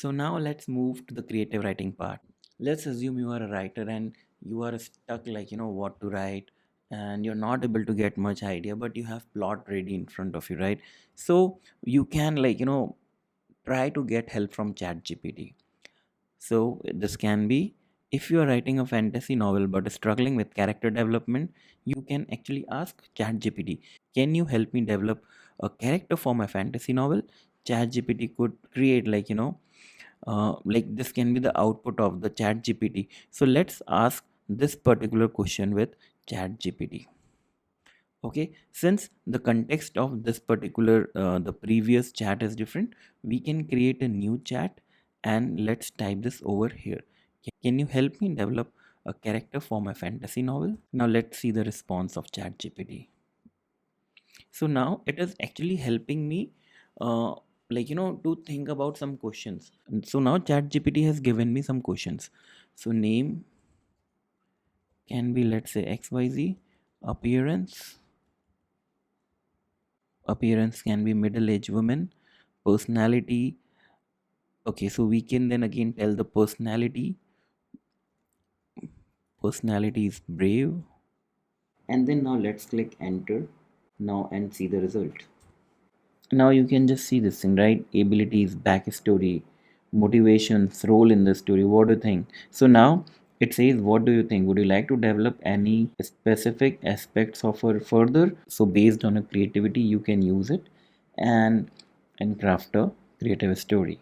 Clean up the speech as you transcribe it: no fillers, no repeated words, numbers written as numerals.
So now let's move to the creative writing part. Let's assume you are a writer and you are stuck, like, what to write, and you're not able to get much idea, but you have plot ready in front of you, right? So you can, like, try to get help from ChatGPT. So this can be, if you are writing a fantasy novel but struggling with character development, you can actually ask ChatGPT, can you help me develop a character for my fantasy novel? ChatGPT could create, like, like, this can be the output of the ChatGPT. So let's ask this particular question with ChatGPT. Okay, since the context of this particular the previous chat is different, we can create a new chat, and let's type this over here. Can you help me develop a character for my fantasy novel? Now let's see the response of ChatGPT. So now it is actually helping me, uh, like, to think about some questions. And so now ChatGPT has given me some questions. So name can be, let's say, XYZ. Appearance, can be middle-aged woman. Personality, okay, so we can then again tell the personality. Personality is brave. And then now let's click enter now and see the result. Now you can just see this thing, right? Abilities, backstory, motivations, role in the story. What do you think? So now it says, what do you think? Would you like to develop any specific aspects of her further? So based on a creativity, you can use it and craft a creative story.